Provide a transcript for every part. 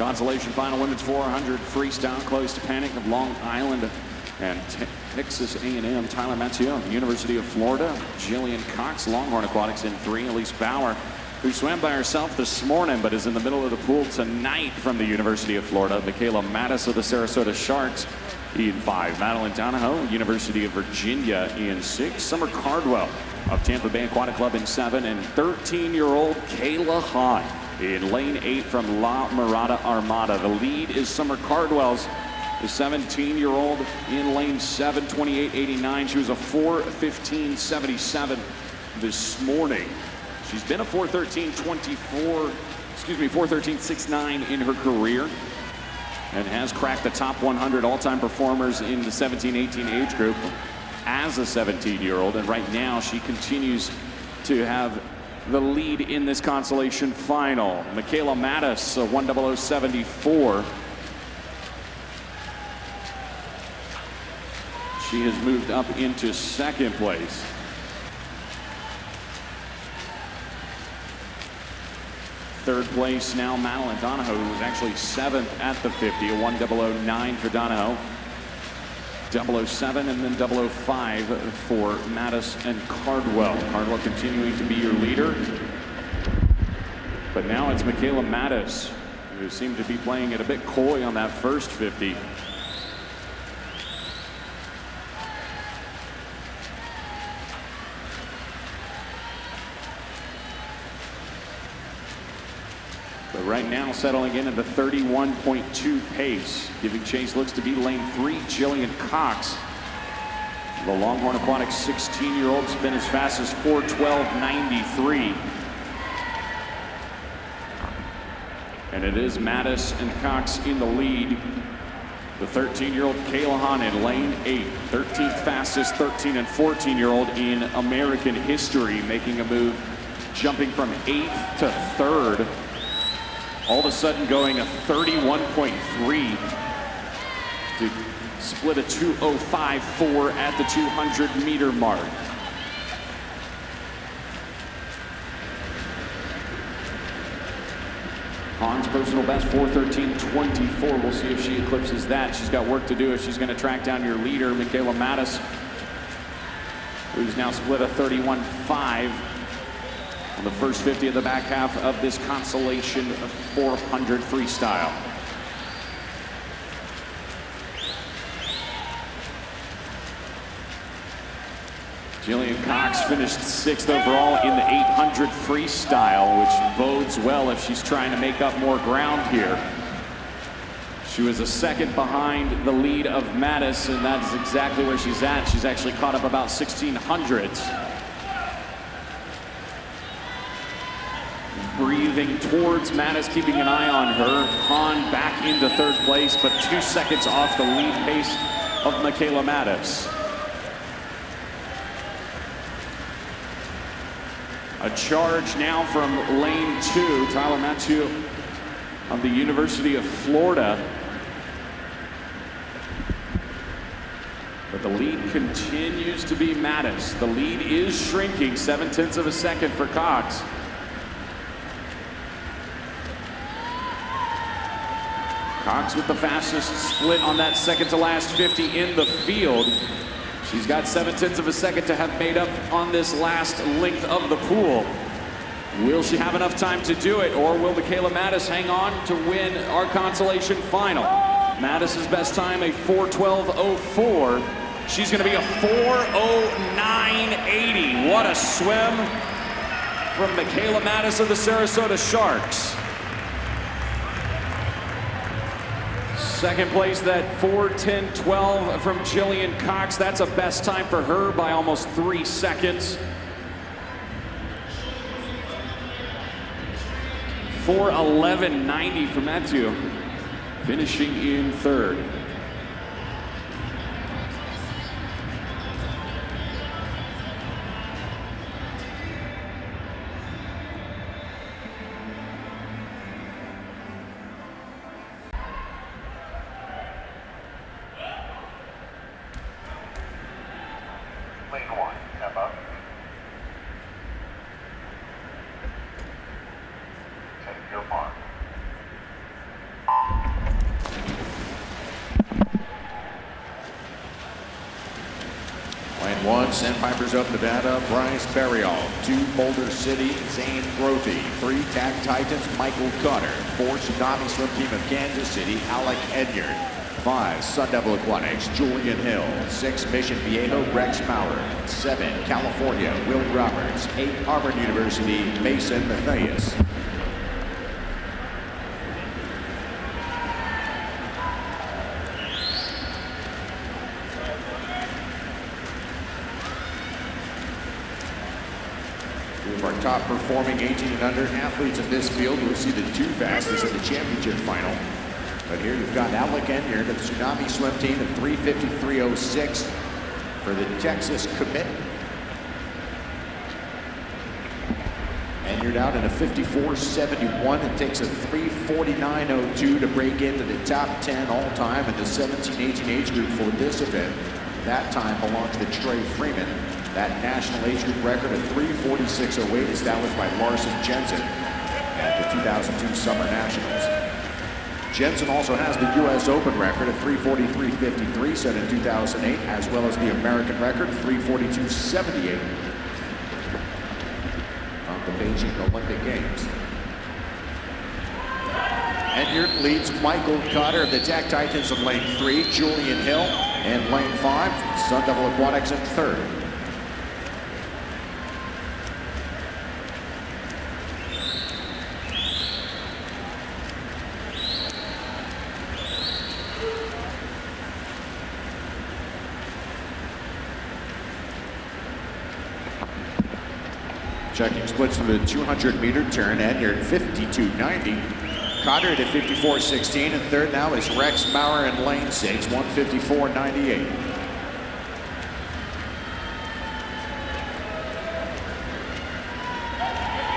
Consolation final women's 400 freestyle, close to Panic of Long Island and Texas A&M. Tyler Mathieu, University of Florida. Jillian Cox, Longhorn Aquatics in 3. Elise Bauer, who swam by herself this morning but is in the middle of the pool tonight from the University of Florida. Michaela Mattis of the Sarasota Sharks in 5. Madeline Donahoe, University of Virginia in 6. Summer Cardwell of Tampa Bay Aquatic Club in 7. And 13-year-old Kayla Hahn in lane 8 from La Mirada Armada. The lead is Summer Cardwell's. The 17-year-old in lane 7, 28.89. She was a 4:15.77 this morning. She's been a 4:13.69 in her career and has cracked the top 100 all-time performers in the 17-18 age group as a 17-year-old. And right now she continues to have the lead in this consolation final. Michaela Mattis, 1:00.74. She has moved up into second place. Third place now Madeline Donahoe, who was actually 7th at the 50, a 1:00.09 for Donahoe. 0:07 and then 0:05 for Mattis and Cardwell. Cardwell continuing to be your leader. But now it's Michaela Mattis, who seemed to be playing it a bit coy on that first 50. But right now settling in at the 31.2 pace. Giving chase looks to be lane 3, Jillian Cox. The Longhorn Aquatics 16-year-old has been as fast as 4:12.93. And it is Mattis and Cox in the lead. The 13-year-old Kayla Hahn in lane 8. 13th fastest 13 and 14-year-old in American history, making a move, jumping from 8th to 3rd. All of a sudden going a 31.3 to split a 2:05.4 at the 200-meter mark. Hahn's personal best 4:13.24. We'll see if she eclipses that. She's got work to do if she's going to track down your leader, Michaela Mattis, who's now split a 31.5 on the first 50 of the back half of this consolation 400 freestyle. Jillian Cox finished 6th overall in the 800 freestyle, which bodes well if she's trying to make up more ground here. She was a second behind the lead of Mattis, and that's exactly where she's at. She's actually caught up about 1600ths. Breathing towards Mattis, keeping an eye on her. Hahn back into 3rd place, but 2 seconds off the lead pace of Michaela Mattis. A charge now from lane 2, Tyler Mathieu of the University of Florida. But the lead continues to be Mattis. The lead is shrinking, 0.7 of a second for Cox. Cox with the fastest split on that second to last 50 in the field. She's got 0.7 of a second to have made up on this last length of the pool. Will she have enough time to do it, or will Michaela Mattis hang on to win our consolation final? Mattis's best time, a 4:12.04. She's going to be a 4:09.80. What a swim from Michaela Mattis of the Sarasota Sharks. Second place, that 4:10.12 from Jillian Cox. That's a best time for her by almost 3 seconds. 4:11.90 for Mathieu, finishing in 3rd. Lane 1, Emma. Take your mark. Lane 1, Sandpipers of Nevada, Bryce Burial. 2, Boulder City, Zane Grothy. 3, Tag Titans, Michael Cutter. 4, Tsunami Swim Team of Kansas City, Alec Edyard. 5, Sun Devil Aquatics, Julian Hill. 6, Mission Viejo, Rex Maurer. 7, California, Will Roberts. 8, Auburn University, Mason Matthias. Two of our top performing 18 and under athletes in this field. We'll see the 2 fastest in the championship final. But here you've got Alec Edyard of the Tsunami Swim Team at 3:53.06 for the Texas commit. Edyard out in a 54.71 and takes a 3:49.02 to break into the top 10 all time in the 17-18 age group for this event. That time belongs to Trey Freeman. That national age group record of 3:46.08 established by Larson Jensen at the 2002 Summer Nationals. Jensen also has the U.S. Open record of 3:43.53 set in 2008, as well as the American record 3:42.78 from the Beijing Olympic Games. Edyard leads Michael Cutter of the Tag Titans in lane 3, Julian Hill in lane 5, Sun Devil Aquatics in 3rd. Checking splits for the 200-meter turn. Edyard 52.90. Cutter at 54.16. And 3rd now is Rex Maurer in lane 6, 154.98.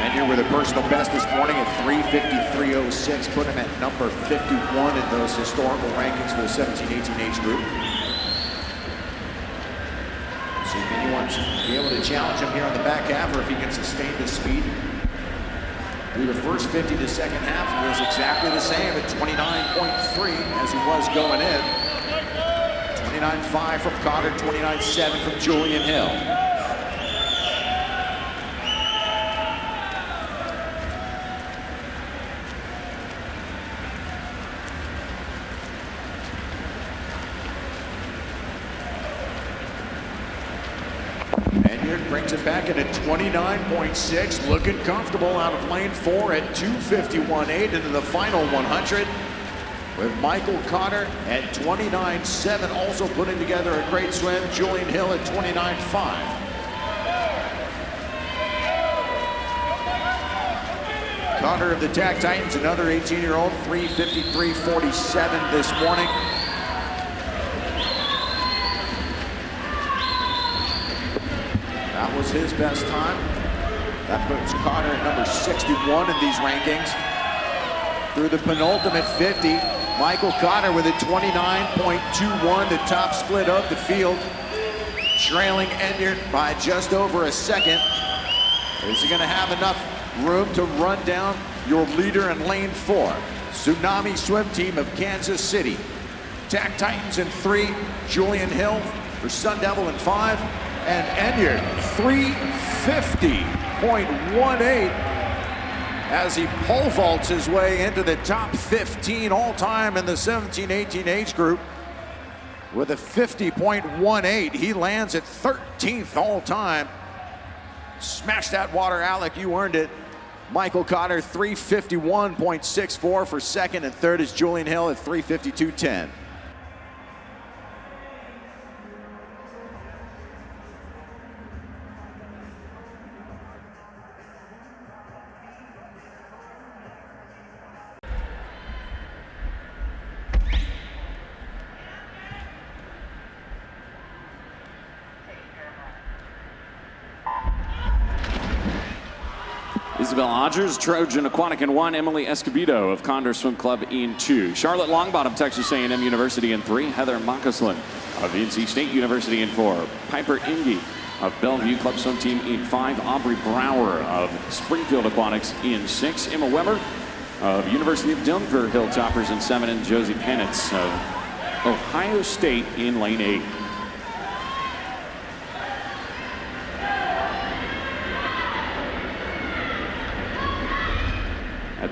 Edyard with a personal best this morning at 3:53.06, put him at number 51 in those historical rankings for the 17-18 age group. See if anyone's be able to challenge him here on the back half, or if he can sustain this speed. Through the first 50 to second half, he was exactly the same at 29.3 as he was going in. 29.5 from Cutter, 29.7 from Julian Hill. Edyard brings it back in at 29.6, looking comfortable out of lane 4 at 2:51.8 into the final 100. With Michael Cutter at 29.7, also putting together a great swim. Julian Hill at 29.5. Cutter of the Tag Titans, another 18-year-old, 3:53.47 this morning. That was his best time. That puts Cutter at number 61 in these rankings. Through the penultimate 50, Michael Cutter with a 29.21, the top split of the field, trailing Edyard by just over a second. Is he going to have enough room to run down your leader in lane 4? Tsunami Swim Team of Kansas City. Tag Titans in 3, Julian Hill for Sun Devil in 5, and Edyard 3:50.18 as he pole vaults his way into the top 15 all-time in the 17-18 age group. With a 50.18, he lands at 13th all-time. Smash that water, Alec, you earned it. Michael Cutter 3:51.64 for second, and third is Julian Hill at 3:52.10. Isabel Odgers, Trojan Aquatic in 1, Emily Escobedo of Condor Swim Club in 2, Charlotte Longbottom, Texas A&M University in 3, Heather Monkeslin of NC State University in 4, Piper Inge of Bellevue Club Swim Team in 5, Aubrey Brower of Springfield Aquatics in 6, Emma Weber of University of Denver Hilltoppers in 7, and Josie Penitz of Ohio State in lane 8.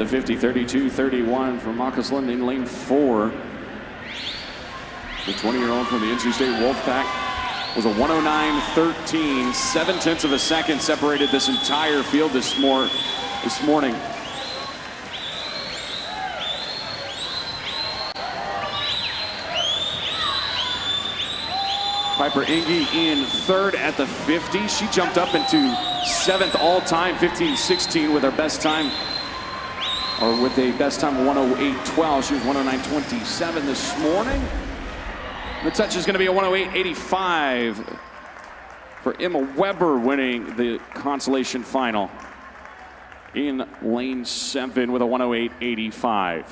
the 50, 32-31 from Moccaslin in lane 4. The 20-year-old from the NC State Wolfpack was a 109.13, 7/10 of a second separated this entire field this morning. Piper Inge in third at the 50. She jumped up into 7th all-time, 15-16 with her best time, or with a best time of 108.12. She was 109.27 this morning. The touch is going to be a 108.85 for Emma Weber, winning the consolation final in lane 7 with a 108.85.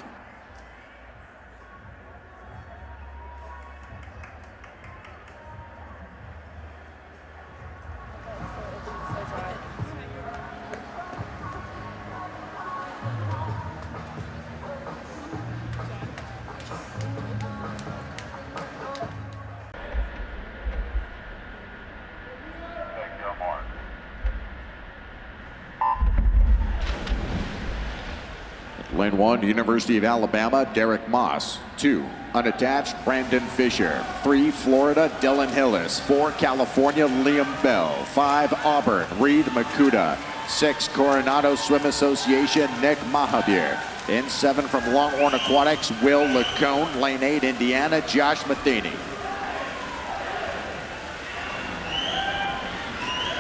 Lane 1, University of Alabama, Derek Moss. 2, unattached, Brandon Fisher. 3, Florida, Dylan Hillis. 4, California, Liam Bell. 5, Auburn, Reed Makuta. 6, Coronado Swim Association, Nick Mahabir. In 7 from Longhorn Aquatics, Will Lacone. Lane 8, Indiana, Josh Matheny.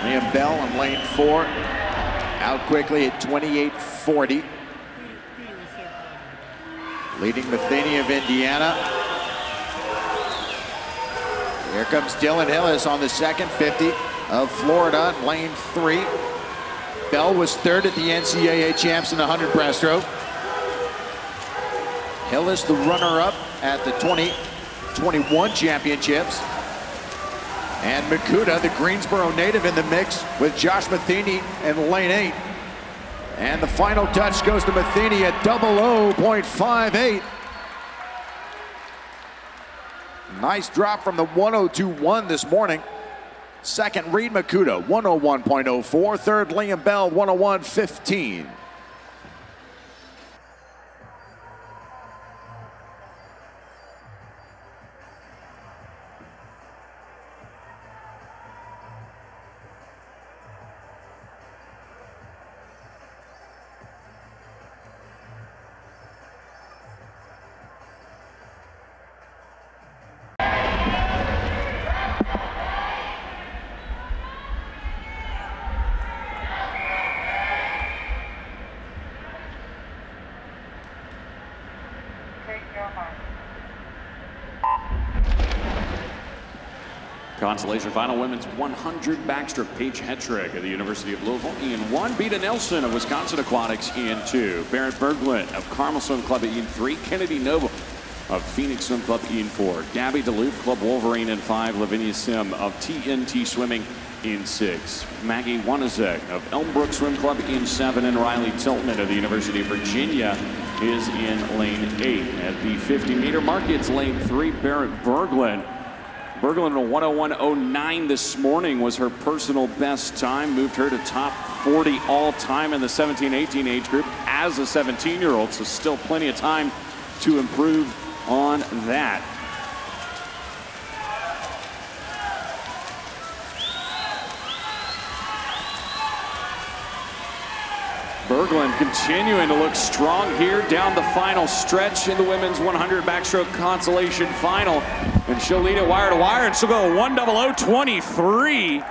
Liam Bell in lane 4, out quickly at 28.40. Leading Matheny of Indiana. Here comes Dylan Hillis on the second 50 of Florida, lane 3. Bell was third at the NCAA champs in the 100 breaststroke. Hillis the runner-up at the 2021 championships. And Makuta, the Greensboro native, in the mix with Josh Matheny in lane 8. And the final touch goes to Matheny at 00.58. Nice drop from the 102.1 this morning. Second, Reed Makuta, 101.04. Third, Liam Bell, 101.15. Consolation final, women's 100 backstroke. Paige Hetrick of the University of Louisville in 1. Beta Nelson of Wisconsin Aquatics in 2. Barrett Berglund of Carmel Swim Club in 3. Kennedy Noble of Phoenix Swim Club in 4. Gabby Duluth, Club Wolverine in 5. Lavinia Sim of TNT Swimming in 6. Maggie Wanazek of Elmbrook Swim Club in 7. And Riley Tiltman of the University of Virginia is in lane 8. At the 50-meter mark, it's lane 3. Barrett Berglund. Berglund, a 101.09 this morning was her personal best time. Moved her to top 40 all-time in the 17-18 age group as a 17-year-old, so still plenty of time to improve on that. Berglund continuing to look strong here down the final stretch in the women's 100 backstroke consolation final. And she'll lead it wire to wire, and she'll go 100.23.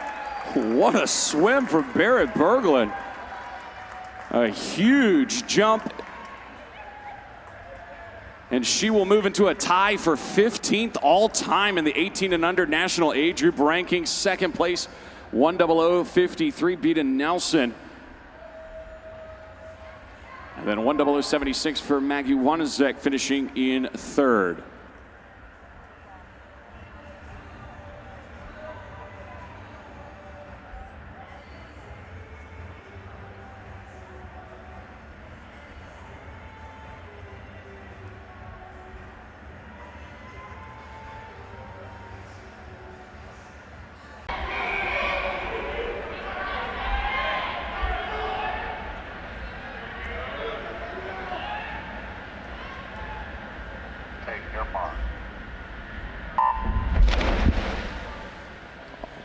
What a swim for Barrett Berglund. A huge jump. And she will move into a tie for 15th all-time in the 18 and under national age group ranking. Second place, 100.53, Beta Nelson. And then 100.76 for Maggie Wanazek, finishing in 3rd.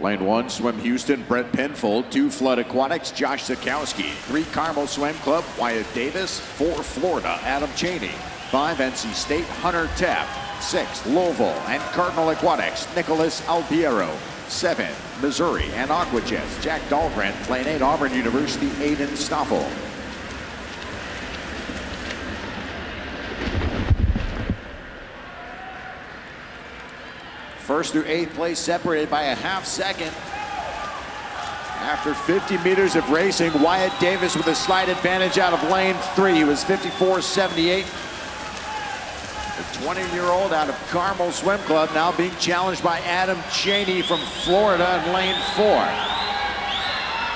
Lane 1, Swim Houston, Brett Penfold. 2, Flood Aquatics, Josh Sikowski. 3, Carmel Swim Club, Wyatt Davis. 4, Florida, Adam Cheney. 5, NC State, Hunter Tapp. 6, Louisville and Cardinal Aquatics, Nicholas Alpiero. 7, Missouri and AquaJets, Jack Dahlgren. Lane 8, Auburn University, Aiden Stoffel. First through 8th place separated by a half second. After 50 meters of racing, Wyatt Davis with a slight advantage out of lane 3. He was 54.78. The 20-year-old out of Carmel Swim Club now being challenged by Adam Cheney from Florida in lane 4.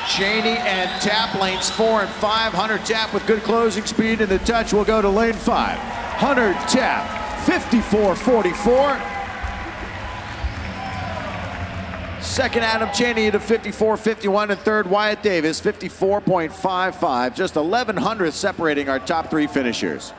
Cheney and Tapp lanes 4 and 5. Hunter Tapp with good closing speed, and the touch will go to lane 5. Hunter Tapp, 54.44. Second, Adam Cheney to 54.51, and third, Wyatt Davis, 54.55. Just 1,100 separating our top 3 finishers.